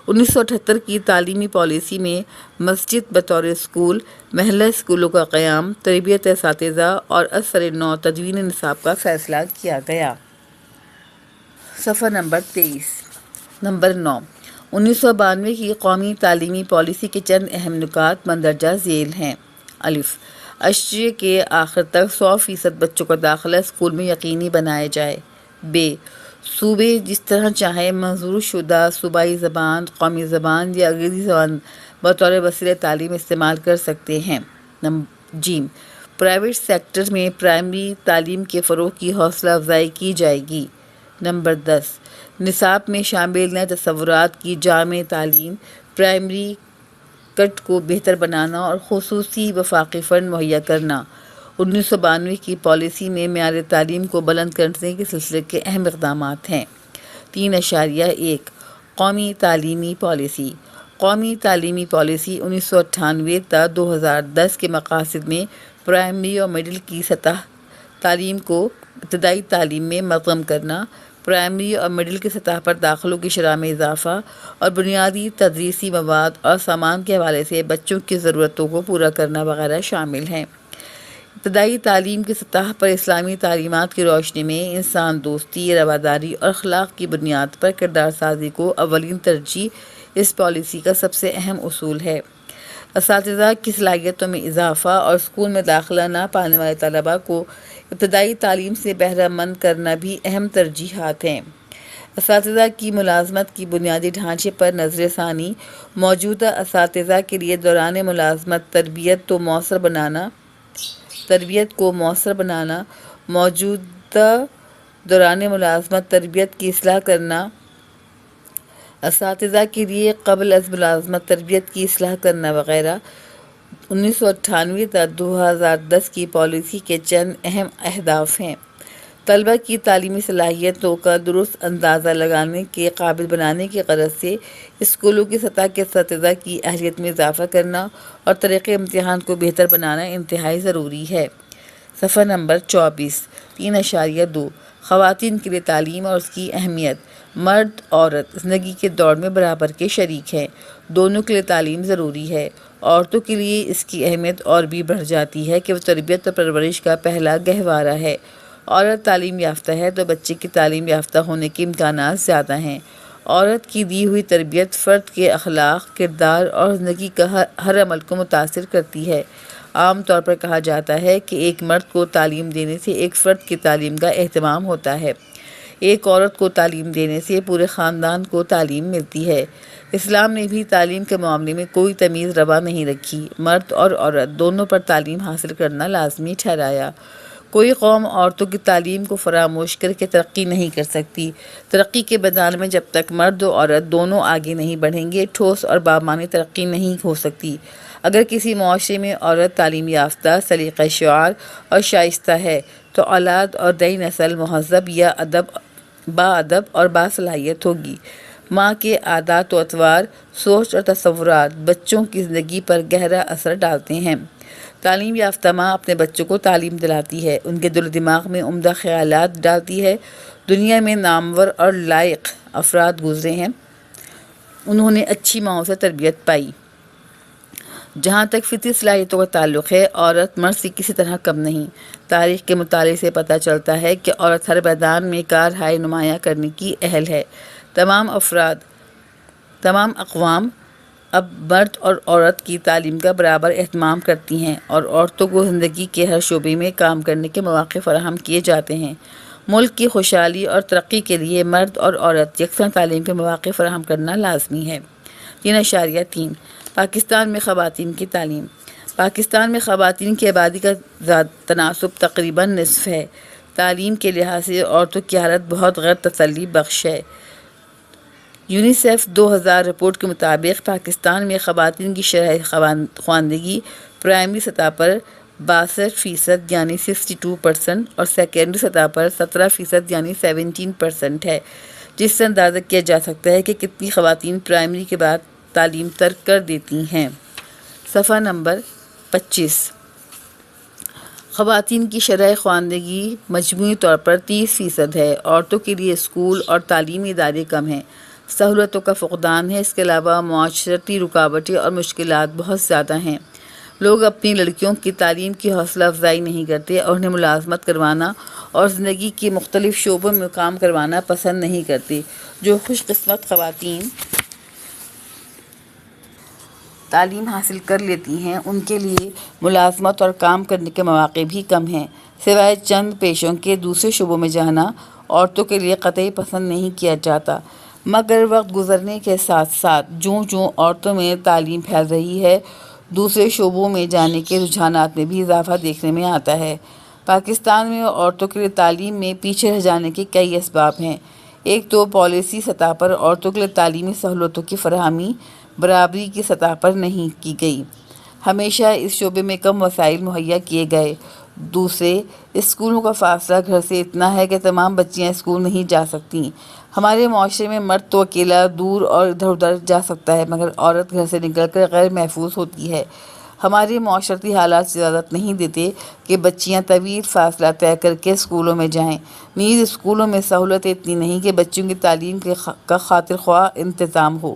1978 کی تعلیمی پالیسی میں مسجد بطور اسکول، محلہ اسکولوں کا قیام، تربیت اساتذہ اور اثر نو تدوین نصاب کا فیصلہ کیا گیا۔ صفحہ نمبر 23۔ نمبر 9، 1992 کی قومی تعلیمی پالیسی کے چند اہم نکات مندرجہ ذیل ہیں۔ اشریے کے آخر تک 100% بچوں کا داخلہ اسکول میں یقینی بنایا جائے۔ صوبے جس طرح چاہیں منظور شدہ صوبائی زبان، قومی زبان یا انگریزی زبان بطور وسیلہ تعلیم استعمال کر سکتے ہیں۔ پرائیویٹ سیکٹر میں پرائمری تعلیم کے فروغ کی حوصلہ افزائی کی جائے گی۔ نمبر 10، نصاب میں شامل نئے تصورات کی جامع تعلیم، پرائمری کٹ کو بہتر بنانا اور خصوصی وفاقی فنڈ مہیا کرنا۔ 1992 کی پالیسی میں معیار تعلیم کو بلند کرنے کے سلسلے کے اہم اقدامات ہیں۔ 3.1 قومی تعلیمی پالیسی۔ قومی تعلیمی پالیسی 1998 تا 2010 کے مقاصد میں پرائمری اور مڈل کی سطح تعلیم کو ابتدائی تعلیم میں مدغم کرنا، پرائمری اور مڈل کی سطح پر داخلوں کی شرح میں اضافہ اور بنیادی تدریسی مواد اور سامان کے حوالے سے بچوں کی ضرورتوں کو پورا کرنا وغیرہ شامل ہیں۔ ابتدائی تعلیم کی سطح پر اسلامی تعلیمات کی روشنی میں انسان دوستی، رواداری اور اخلاق کی بنیاد پر کردار سازی کو اولین ترجیح اس پالیسی کا سب سے اہم اصول ہے۔ اساتذہ کی صلاحیتوں میں اضافہ اور اسکول میں داخلہ نہ پانے والے طلباء کو ابتدائی تعلیم سے بہرہ مند کرنا بھی اہم ترجیحات ہیں۔ اساتذہ کی ملازمت کی بنیادی ڈھانچے پر نظر ثانی، موجودہ اساتذہ کے لیے دوران ملازمت تربیت کو مؤثر بنانا، موجودہ دوران ملازمت تربیت کی اصلاح کرنا، اساتذہ کے لیے قبل از ملازمت تربیت کی اصلاح کرنا وغیرہ 1998 تا 2010 کی پالیسی کے چند اہم اہداف ہیں۔ طلبہ کی تعلیمی صلاحیتوں کا درست اندازہ لگانے کے قابل بنانے کی غرض سے اسکولوں کی سطح کے اساتذہ کی اہلیت میں اضافہ کرنا اور طریقۂ امتحان کو بہتر بنانا انتہائی ضروری ہے۔ صفحہ نمبر 24 3.2 خواتین کے لیے تعلیم اور اس کی اہمیت۔ مرد عورت زندگی کے دوڑ میں برابر کے شریک ہیں، دونوں کے لیے تعلیم ضروری ہے۔ عورتوں کے لیے اس کی اہمیت اور بھی بڑھ جاتی ہے کہ وہ تربیت اور پرورش کا پہلا گہوارہ ہے۔ عورت تعلیم یافتہ ہے تو بچے کی تعلیم یافتہ ہونے کے امکانات زیادہ ہیں۔ عورت کی دی ہوئی تربیت فرد کے اخلاق، کردار اور زندگی کا ہر عمل کو متاثر کرتی ہے۔ عام طور پر کہا جاتا ہے کہ ایک مرد کو تعلیم دینے سے ایک فرد کی تعلیم کا اہتمام ہوتا ہے، ایک عورت کو تعلیم دینے سے پورے خاندان کو تعلیم ملتی ہے۔ اسلام نے بھی تعلیم کے معاملے میں کوئی تمیز روا نہیں رکھی، مرد اور عورت دونوں پر تعلیم حاصل کرنا لازمی ٹھہرایا۔ کوئی قوم عورتوں کی تعلیم کو فراموش کر کے ترقی نہیں کر سکتی۔ ترقی کے میدان میں جب تک مرد و عورت دونوں آگے نہیں بڑھیں گے، ٹھوس اور بامعنی ترقی نہیں ہو سکتی۔ اگر کسی معاشرے میں عورت تعلیم یافتہ، سلیقہ شعار اور شائستہ ہے تو اولاد اور نئی نسل مہذب یا باادب اور باصلاحیت ہوگی۔ ماں کے عادات و اطوار، سوچ اور تصورات بچوں کی زندگی پر گہرا اثر ڈالتے ہیں۔ تعلیم یافتہ ماں اپنے بچوں کو تعلیم دلاتی ہے، ان کے دل و دماغ میں عمدہ خیالات ڈالتی ہے۔ دنیا میں نامور اور لائق افراد گزرے ہیں، انہوں نے اچھی ماؤں سے تربیت پائی۔ جہاں تک فطری صلاحیتوں کا تعلق ہے، عورت مرد سے کسی طرح کم نہیں۔ تاریخ کے مطالعے سے پتہ چلتا ہے کہ عورت ہر میدان میں کارہائے نمایاں کرنے کی اہل ہے۔ تمام اقوام اب مرد اور عورت کی تعلیم کا برابر اہتمام کرتی ہیں اور عورتوں کو زندگی کے ہر شعبے میں کام کرنے کے مواقع فراہم کیے جاتے ہیں۔ ملک کی خوشحالی اور ترقی کے لیے مرد اور عورت یکساں تعلیم کے مواقع فراہم کرنا لازمی ہے۔ 3.3 پاکستان میں خواتین کی تعلیم۔ پاکستان میں خواتین کی آبادی کا تناسب تقریباً نصف ہے۔ تعلیم کے لحاظ سے عورتوں کی حالت بہت غیر تسلی بخش ہے۔ یونیسیف 2000 رپورٹ کے مطابق پاکستان میں خواتین کی شرح خواندگی پرائمری سطح پر 62% یعنی 62% اور سیکنڈری سطح پر 17% یعنی 17% ہے، جس سے اندازہ کیا جا سکتا ہے کہ کتنی خواتین پرائمری کے بعد تعلیم ترک کر دیتی ہیں۔ صفحہ نمبر 25 خواتین کی شرح خواندگی مجموعی طور پر 30% ہے۔ عورتوں کے لیے اسکول اور تعلیمی ادارے کم ہیں، سہولتوں کا فقدان ہے، اس کے علاوہ معاشرتی رکاوٹیں اور مشکلات بہت زیادہ ہیں۔ لوگ اپنی لڑکیوں کی تعلیم کی حوصلہ افزائی نہیں کرتے اور انہیں ملازمت کروانا اور زندگی کے مختلف شعبوں میں کام کروانا پسند نہیں کرتے۔ جو خوش قسمت خواتین تعلیم حاصل کر لیتی ہیں، ان کے لیے ملازمت اور کام کرنے کے مواقع بھی کم ہیں۔ سوائے چند پیشوں کے دوسرے شعبوں میں جانا عورتوں کے لیے قطعی پسند نہیں کیا جاتا، مگر وقت گزرنے کے ساتھ ساتھ جوں عورتوں میں تعلیم پھیل رہی ہے، دوسرے شعبوں میں جانے کے رجحانات میں بھی اضافہ دیکھنے میں آتا ہے۔ پاکستان میں عورتوں کے لیے تعلیم میں پیچھے رہ جانے کے کئی اسباب ہیں۔ ایک تو پالیسی سطح پر عورتوں کے لیے تعلیمی سہولتوں کی فراہمی برابری کی سطح پر نہیں کی گئی، ہمیشہ اس شعبے میں کم وسائل مہیا کیے گئے۔ دوسرے، اسکولوں کا فاصلہ گھر سے اتنا ہے کہ تمام بچیاں اسکول نہیں جا سکتیں۔ ہمارے معاشرے میں مرد تو اکیلا دور اور ادھر ادھر جا سکتا ہے، مگر عورت گھر سے نکل کر غیر محفوظ ہوتی ہے۔ ہمارے معاشرتی حالات اجازت نہیں دیتے کہ بچیاں طویل فاصلہ طے کر کے اسکولوں میں جائیں۔ نیز اسکولوں میں سہولتیں اتنی نہیں کہ بچوں کی تعلیم کا خاطر خواہ انتظام ہو۔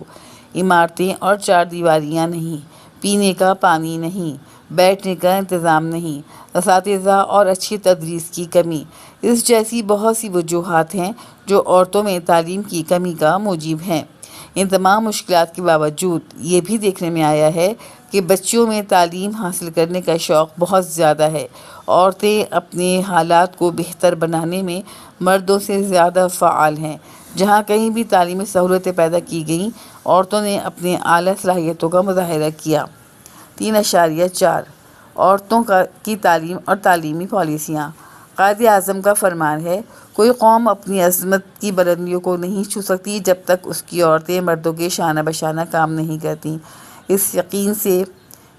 عمارتیں اور چار دیواریاں نہیں، پینے کا پانی نہیں، بیٹھنے کا انتظام نہیں، اساتذہ اور اچھی تدریس کی کمی، اس جیسی بہت سی وجوہات ہیں جو عورتوں میں تعلیم کی کمی کا موجب ہیں۔ ان تمام مشکلات کے باوجود یہ بھی دیکھنے میں آیا ہے کہ بچیوں میں تعلیم حاصل کرنے کا شوق بہت زیادہ ہے۔ عورتیں اپنے حالات کو بہتر بنانے میں مردوں سے زیادہ فعال ہیں۔ جہاں کہیں بھی تعلیمی سہولتیں پیدا کی گئیں، عورتوں نے اپنے اعلیٰ صلاحیتوں کا مظاہرہ کیا۔ 3.4 عورتوں کی تعلیم اور تعلیمی پالیسیاں۔ قائد اعظم کا فرمان ہے، کوئی قوم اپنی عظمت کی بلندیوں کو نہیں چھو سکتی جب تک اس کی عورتیں مردوں کے شانہ بشانہ کام نہیں کرتیں۔ اس یقین سے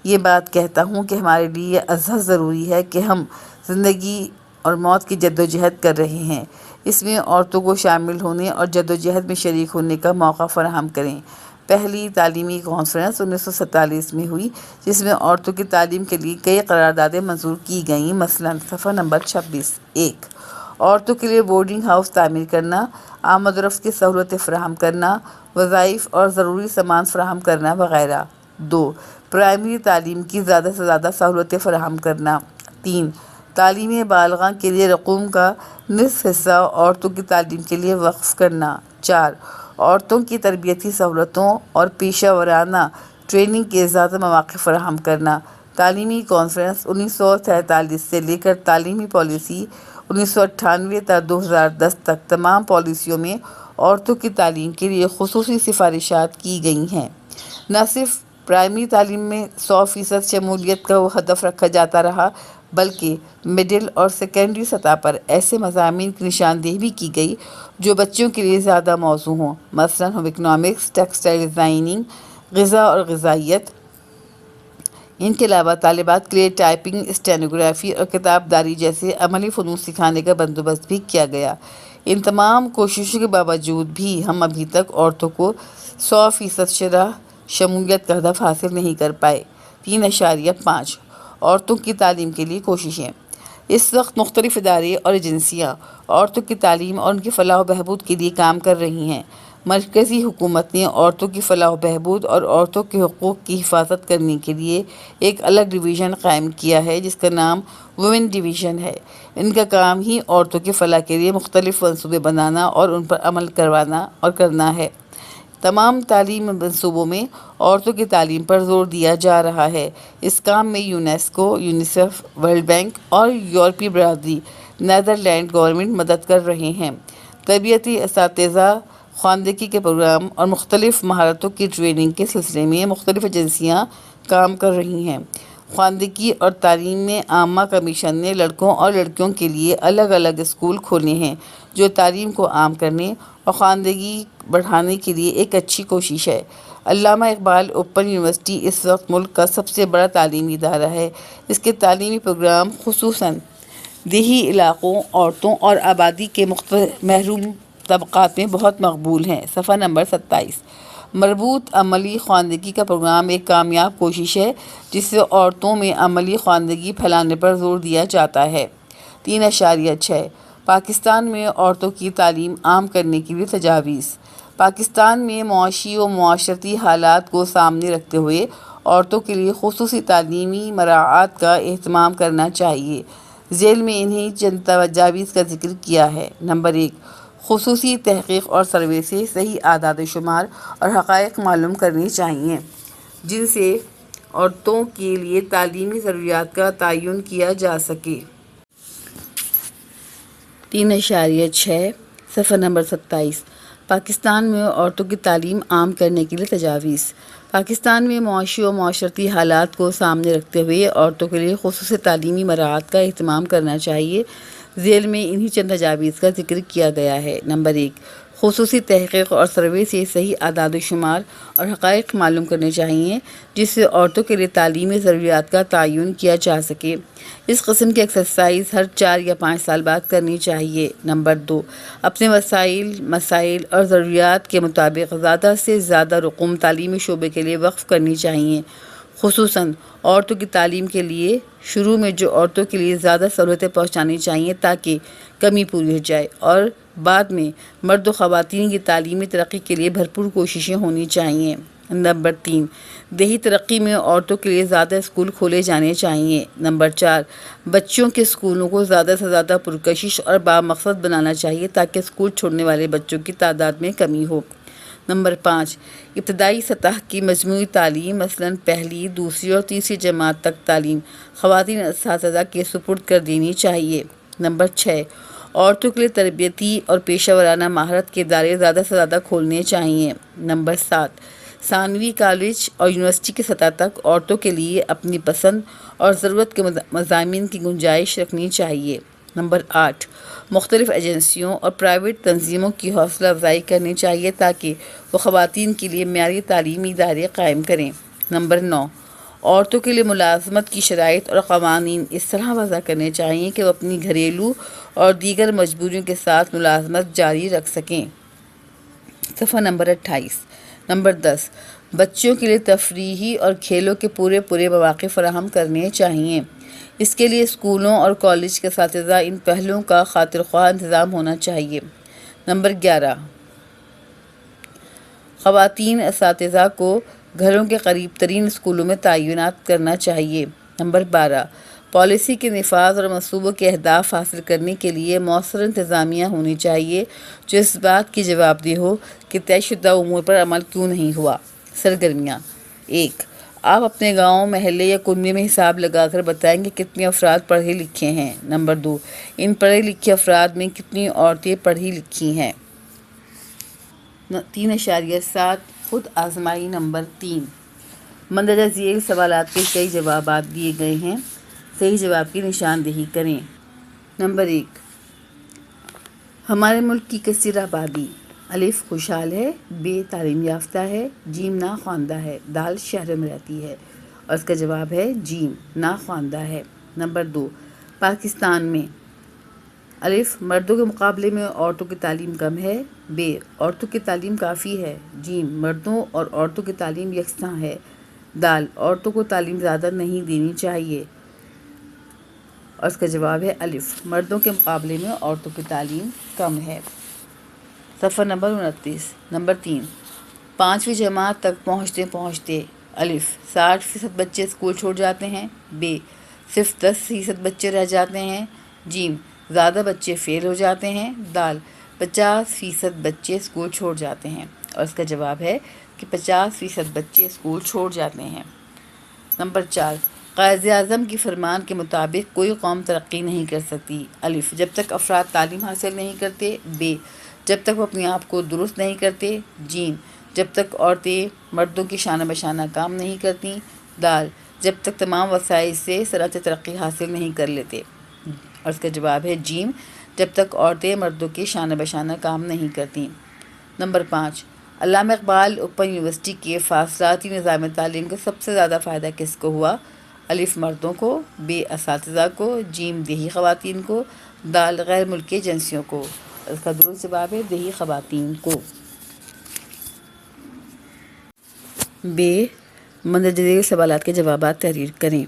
یہ بات کہتا ہوں کہ ہمارے لیے یہ ازحد ضروری ہے کہ ہم زندگی اور موت کی جدوجہد کر رہے ہیں، اس میں عورتوں کو شامل ہونے اور جدوجہد میں شریک ہونے کا موقع فراہم کریں۔ پہلی تعلیمی کانفرنس 1947 میں ہوئی، جس میں عورتوں کی تعلیم کے لیے کئی قراردادیں منظور کی گئیں۔ مثلاً صفحہ نمبر 26 1 عورتوں کے لیے بورڈنگ ہاؤس تعمیر کرنا، آمد و رفت کی سہولتیں فراہم کرنا، وظائف اور ضروری سامان فراہم کرنا وغیرہ۔ 2 پرائمری تعلیم کی زیادہ سے زیادہ سہولتیں فراہم کرنا۔ 3 تعلیم بالغاں کے لیے رقوم کا نصف حصہ عورتوں کی تعلیم کے لیے وقف کرنا۔ 4 عورتوں کی تربیتی سہولتوں اور پیشہ ورانہ ٹریننگ کے زیادہ مواقع فراہم کرنا۔ تعلیمی کانفرنس 1947 سے لے کر تعلیمی پالیسی 1998 تا 2010 تک تمام پالیسیوں میں عورتوں کی تعلیم کے لیے خصوصی سفارشات کی گئی ہیں۔ نہ صرف پرائمری تعلیم میں 100% شمولیت کا ہدف رکھا جاتا رہا، بلکہ مڈل اور سیکنڈری سطح پر ایسے مضامین کی نشاندہی بھی کی گئی جو بچوں کے لیے زیادہ موزوں ہوں۔ مثلاً ہوم اکنامکس، ٹیکسٹائل ڈیزائننگ، غذا اور غذائیت۔ ان کے علاوہ طالبات کے لیے ٹائپنگ، اسٹینوگرافی اور کتاب داری جیسے عملی فنون سکھانے کا بندوبست بھی کیا گیا۔ ان تمام کوششوں کے باوجود بھی ہم ابھی تک عورتوں کو 100% شرح شمولیت کا ہدف حاصل نہیں کر پائے۔ 3.5 عورتوں کی تعلیم کے لیے کوششیں۔ اس وقت مختلف ادارے اور ایجنسیاں عورتوں کی تعلیم اور ان کی فلاح و بہبود کے لیے کام کر رہی ہیں۔ مرکزی حکومت نے عورتوں کی فلاح و بہبود اور عورتوں کے حقوق کی حفاظت کرنے کے لیے ایک الگ ڈویژن قائم کیا ہے جس کا نام ویمن ڈویژن ہے۔ ان کا کام ہی عورتوں کی فلاح کے لیے مختلف منصوبے بنانا اور ان پر عمل کرنا ہے۔ تمام تعلیمی منصوبوں میں عورتوں کی تعلیم پر زور دیا جا رہا ہے۔ اس کام میں یونیسکو، یونیسیف، ورلڈ بینک اور یورپی برادری نیدرلینڈ گورنمنٹ مدد کر رہے ہیں۔ تربیتی اساتذہ خواندگی کے پروگرام اور مختلف مہارتوں کی ٹریننگ کے سلسلے میں مختلف ایجنسیاں کام کر رہی ہیں۔ خواندگی اور تعلیم عامہ کمیشن نے لڑکوں اور لڑکیوں کے لیے الگ الگ اسکول کھولے ہیں، جو تعلیم کو عام کرنے اور خواندگی بڑھانے کے لیے ایک اچھی کوشش ہے۔ علامہ اقبال اوپن یونیورسٹی اس وقت ملک کا سب سے بڑا تعلیمی ادارہ ہے۔ اس کے تعلیمی پروگرام خصوصاً دیہی علاقوں، عورتوں اور آبادی کے محروم طبقات میں بہت مقبول ہیں۔ صفحہ نمبر 27 مربوط عملی خواندگی کا پروگرام ایک کامیاب کوشش ہے جس سے عورتوں میں عملی خواندگی پھیلانے پر زور دیا جاتا ہے۔ 3.6 پاکستان میں عورتوں کی تعلیم عام کرنے کے لیے تجاویز۔ پاکستان میں معاشی و معاشرتی حالات کو سامنے رکھتے ہوئے عورتوں کے لیے خصوصی تعلیمی مراعات کا اہتمام کرنا چاہیے۔ ذیل میں انہیں چند تجاویز کا ذکر کیا ہے۔ نمبر 1 خصوصی تحقیق اور سروے سے صحیح اعداد و شمار اور حقائق معلوم کرنے چاہئیں جن سے عورتوں کے لیے تعلیمی ضروریات کا تعین کیا جا سکے۔ 3.6 صفحہ نمبر 27 پاکستان میں عورتوں کی تعلیم عام کرنے کے لیے تجاویز۔ پاکستان میں معاشی و معاشرتی حالات کو سامنے رکھتے ہوئے عورتوں کے لیے خصوصی تعلیمی مراعات کا اہتمام کرنا چاہیے۔ ذیل میں انہی چند تجاویز کا ذکر کیا گیا ہے۔ نمبر 1 خصوصی تحقیق اور سروے سے صحیح اعداد و شمار اور حقائق معلوم کرنے چاہیے جس سے عورتوں کے لیے تعلیمی ضروریات کا تعین کیا جا سکے۔ اس قسم کی ایکسرسائز ہر 4 یا 5 سال بعد کرنی چاہیے۔ نمبر 2 اپنے وسائل، مسائل اور ضروریات کے مطابق زیادہ سے زیادہ رقوم تعلیمی شعبے کے لیے وقف کرنی چاہیے، خصوصاً عورتوں کی تعلیم کے لیے۔ شروع میں جو عورتوں کے لیے زیادہ سہولتیں پہنچانی چاہیے تاکہ کمی پوری ہو جائے، اور بعد میں مرد و خواتین کی تعلیمی ترقی کے لیے بھرپور کوششیں ہونی چاہیے۔ نمبر 3 دیہی ترقی میں عورتوں کے لیے زیادہ اسکول کھولے جانے چاہیے۔ نمبر 4 بچوں کے اسکولوں کو زیادہ سے زیادہ پرکشش اور بامقصد بنانا چاہیے تاکہ اسکول چھوڑنے والے بچوں کی تعداد میں کمی ہو۔ نمبر 5، ابتدائی سطح کی مجموعی تعلیم مثلاً پہلی، دوسری اور تیسری جماعت تک تعلیم خواتین اساتذہ کے سپرد کر دینی چاہیے۔ نمبر 6، عورتوں کے لیے تربیتی اور پیشہ ورانہ مہارت کے ادارے زیادہ سے زیادہ کھولنے چاہیے۔ نمبر 7، ثانوی، کالج اور یونیورسٹی کی سطح تک عورتوں کے لیے اپنی پسند اور ضرورت کے مضامین کی گنجائش رکھنی چاہیے۔ نمبر 8، مختلف ایجنسیوں اور پرائیویٹ تنظیموں کی حوصلہ افزائی کرنی چاہیے تاکہ وہ خواتین کے لیے معیاری تعلیمی ادارے قائم کریں۔ نمبر 9، عورتوں کے لیے ملازمت کی شرائط اور قوانین اس طرح وضع کرنے چاہیے کہ وہ اپنی گھریلو اور دیگر مجبوریوں کے ساتھ ملازمت جاری رکھ سکیں۔ صفحہ نمبر 28۔ نمبر 10، بچوں کے لیے تفریحی اور کھیلوں کے پورے مواقع فراہم کرنے چاہیے۔ اس کے لیے اسکولوں اور کالج کے اساتذہ ان پہلوؤں کا خاطر خواہ انتظام ہونا چاہیے۔ نمبر 11، خواتین اساتذہ کو گھروں کے قریب ترین اسکولوں میں تعینات کرنا چاہیے۔ نمبر 12، پالیسی کے نفاذ اور منصوبوں کے اہداف حاصل کرنے کے لیے مؤثر انتظامیہ ہونی چاہیے جو اس بات کی جوابدہ ہو کہ طے شدہ امور پر عمل کیوں نہیں ہوا۔ سرگرمیاں: 1، آپ اپنے گاؤں، محلے یا کنبے میں حساب لگا کر بتائیں کہ کتنے افراد پڑھے لکھے ہیں۔ نمبر 2، ان پڑھے لکھے افراد میں کتنی عورتیں پڑھی لکھی ہیں۔ 3.7 خود آزمائی۔ نمبر 3، مندرجہ ذیل سوالات کے کئی جوابات دیے گئے ہیں، صحیح جواب کی نشاندہی کریں۔ نمبر 1، ہمارے ملک کی کثیر آبادی: الف خوشحال ہے، ب تعلیم یافتہ ہے، جیم ناخواندہ ہے، دال شہروں میں رہتی ہے، اور اس کا جواب ہے جیم ناخواندہ ہے۔ نمبر 2، پاکستان میں الف مردوں کے مقابلے میں عورتوں کی تعلیم کم ہے، ب عورتوں کی تعلیم کافی ہے، جیم مردوں اور عورتوں کی تعلیم یکساں ہے، دال عورتوں کو تعلیم زیادہ نہیں دینی چاہیے، اور اس کا جواب ہے الف مردوں کے مقابلے میں عورتوں کی تعلیم کم ہے۔ صفحہ نمبر 29۔ نمبر 3، 5ویں جماعت تک پہنچتے الف 60% بچے اسکول چھوڑ جاتے ہیں، ب صرف 10% بچے رہ جاتے ہیں، جیم زیادہ بچے فیل ہو جاتے ہیں، دال 50% بچے اسکول چھوڑ جاتے ہیں، اور اس کا جواب ہے کہ 50% بچے اسکول چھوڑ جاتے ہیں۔ نمبر 4، قائد اعظم کی فرمان کے مطابق کوئی قوم ترقی نہیں کر سکتی، الف جب تک افراد تعلیم حاصل نہیں کرتے، ب جب تک وہ اپنے آپ کو درست نہیں کرتے، جیم جب تک عورتیں مردوں کی شانہ بشانہ کام نہیں کرتی، دال جب تک تمام وسائل سے صنعت ترقی حاصل نہیں کر لیتے، اور اس کا جواب ہے جیم جب تک عورتیں مردوں کی شانہ بشانہ کام نہیں کرتی۔ نمبر 5، علامہ اقبال اوپن یونیورسٹی کے فاصلاتی نظام تعلیم کا سب سے زیادہ فائدہ کس کو ہوا؟ الف مردوں کو، ب اساتذہ کو، جیم دیہی خواتین کو، دال غیر ملکی ایجنسیوں کو، اس کا درست جواب ہے دیہی خواتین کو۔ ب مندرجہ ذیل سوالات کے جوابات تحریر کریں۔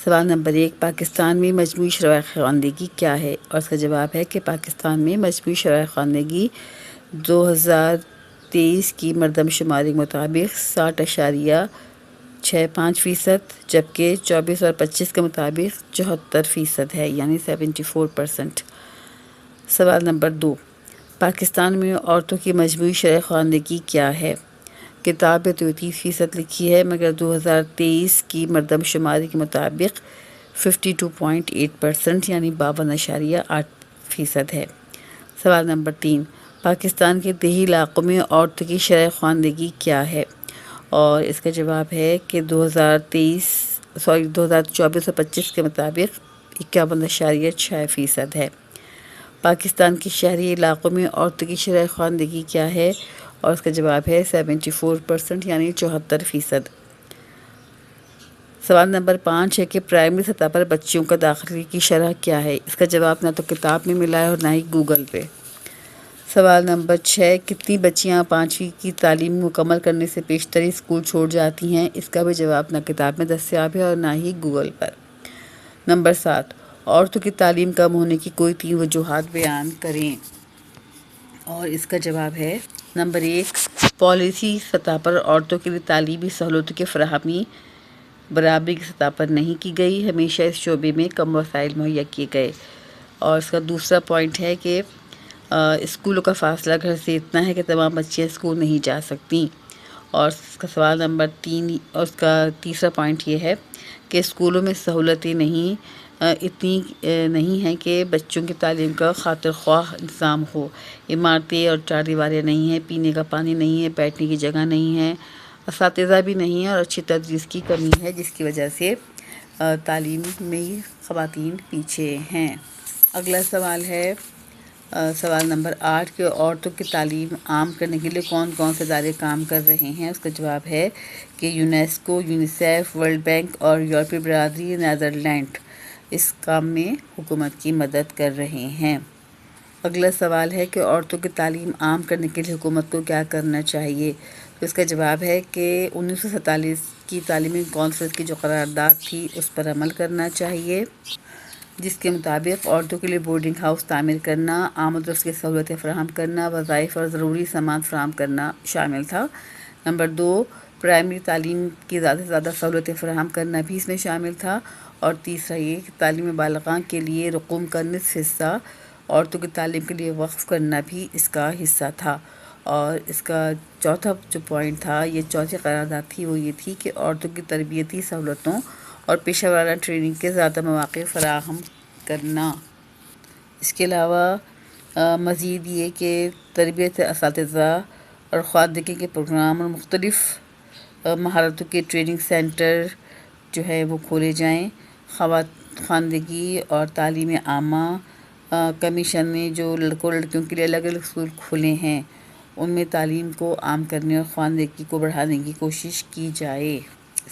سوال نمبر 1، پاکستان میں مجموعی شرح خواندگی کیا ہے؟ اور اس کا جواب ہے کہ پاکستان میں مجموعی شرح خواندگی 2023 کی مردم شماری کے مطابق 60.65%، جبکہ 24 اور 25 کے مطابق 74% ہے، یعنی 74%۔ سوال نمبر 2، پاکستان میں عورتوں کی مجموعی شرح خواندگی کیا ہے؟ کتاب میں 33% لکھی ہے، مگر 2023 کی مردم شماری کے مطابق 52.8% یعنی 52.8% ہے۔ سوال نمبر 3، پاکستان کے دیہی علاقوں میں عورتوں کی شرح خواندگی کیا ہے؟ اور اس کا جواب ہے کہ 2024 اور 25 کے مطابق 51.6% ہے۔ پاکستان کے شہری علاقوں میں عورتوں کی شرح خواندگی کیا ہے؟ اور اس کا جواب ہے 74% یعنی 74%۔ سوال نمبر 5 ہے کہ پرائمری سطح پر بچیوں کا داخلے کی شرح کیا ہے؟ اس کا جواب نہ تو کتاب میں ملا ہے اور نہ ہی گوگل پہ۔ سوال نمبر 6، کتنی بچیاں 5ویں کی تعلیم مکمل کرنے سے پیشتری اسکول چھوڑ جاتی ہیں؟ اس کا بھی جواب نہ کتاب میں دستیاب ہے اور نہ ہی گوگل پر۔ نمبر 7، عورتوں کی تعلیم کم ہونے کی کوئی 3 وجوہات بیان کریں، اور اس کا جواب ہے نمبر 1، پالیسی سطح پر عورتوں کے لیے تعلیمی سہولتوں کی فراہمی برابری کی سطح پر نہیں کی گئی، ہمیشہ اس شعبے میں کم وسائل مہیا کیے گئے، اور اس کا دوسرا پوائنٹ ہے کہ اسکولوں کا فاصلہ گھر سے اتنا ہے کہ تمام بچیاں اسکول نہیں جا سکتی۔ اور اس کا سوال نمبر 3 اور اس کا تیسرا پوائنٹ یہ ہے کہ اسکولوں میں سہولتیں اتنی نہیں ہیں کہ بچوں کی تعلیم کا خاطر خواہ انتظام ہو۔ عمارتیں اور چار دیواریں نہیں ہیں، پینے کا پانی نہیں ہے، بیٹھنے کی جگہ نہیں ہے، اساتذہ بھی نہیں ہیں اور اچھی تدریس کی کمی ہے، جس کی وجہ سے تعلیم میں خواتین پیچھے ہیں۔ اگلا سوال ہے سوال نمبر 8 کہ عورتوں کی تعلیم عام کرنے کے لیے کون کون سے ادارے کام کر رہے ہیں۔ اس کا جواب ہے کہ یونیسکو، یونیسیف، ورلڈ بینک اور یورپی برادری نیدرلینڈ اس کام میں حکومت کی مدد کر رہے ہیں۔ اگلا سوال ہے کہ عورتوں کی تعلیم عام کرنے کے لیے حکومت کو کیا کرنا چاہیے۔ تو اس کا جواب ہے کہ 1947 کی تعلیمی کونسل کی جو قرارداد تھی اس پر عمل کرنا چاہیے، جس کے مطابق عورتوں کے لیے بورڈنگ ہاؤس تعمیر کرنا، آمد و رفت کی سہولتیں فراہم کرنا، وظائف اور ضروری سامان فراہم کرنا شامل تھا۔ نمبر 2، پرائمری تعلیم کی زیادہ سے زیادہ سہولتیں فراہم کرنا بھی اس میں شامل تھا۔ اور تیسرا یہ کہ تعلیم بالغاں کے لیے رقوم کا نصف حصہ عورتوں کی تعلیم کے لیے وقف کرنا بھی اس کا حصہ تھا۔ اور اس کا چوتھا جو پوائنٹ تھا، یہ چوتھی قرارداد تھی، وہ یہ تھی کہ عورتوں کی تربیتی سہولتوں اور پیشہ ورانہ ٹریننگ کے زیادہ مواقع فراہم کرنا۔ اس کے علاوہ مزید یہ کہ تربیت اساتذہ اور خواندگی کے پروگرام اور مختلف مہارتوں کے ٹریننگ سینٹر جو ہے وہ کھولے جائیں۔ خواندگی اور تعلیم عامہ کمیشن نے جو لڑکوں لڑکیوں کے لیے الگ الگ اسکول کھولے ہیں، ان میں تعلیم کو عام کرنے اور خواندگی کو بڑھانے کی کوشش کی جائے۔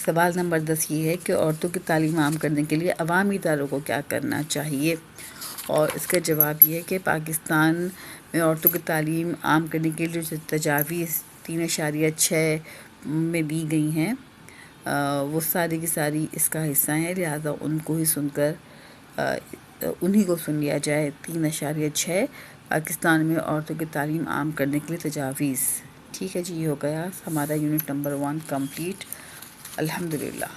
سوال نمبر 10 یہ ہے کہ عورتوں کی تعلیم عام کرنے کے لیے عوامی اداروں کو کیا کرنا چاہیے۔ اور اس کا جواب یہ ہے کہ پاکستان میں عورتوں کی تعلیم عام کرنے کے لیے جو تجاویز 3.6 میں دی گئی ہیں، وہ ساری کی ساری اس کا حصہ ہیں، لہٰذا ان کو ہی سن کر انہی کو سن لیا جائے۔ 3.6 پاکستان میں عورتوں کی تعلیم عام کرنے کے لیے تجاویز۔ ٹھیک ہے جی، یہ ہو گیا ہمارا یونٹ نمبر 1 کمپلیٹ، الحمدللہ۔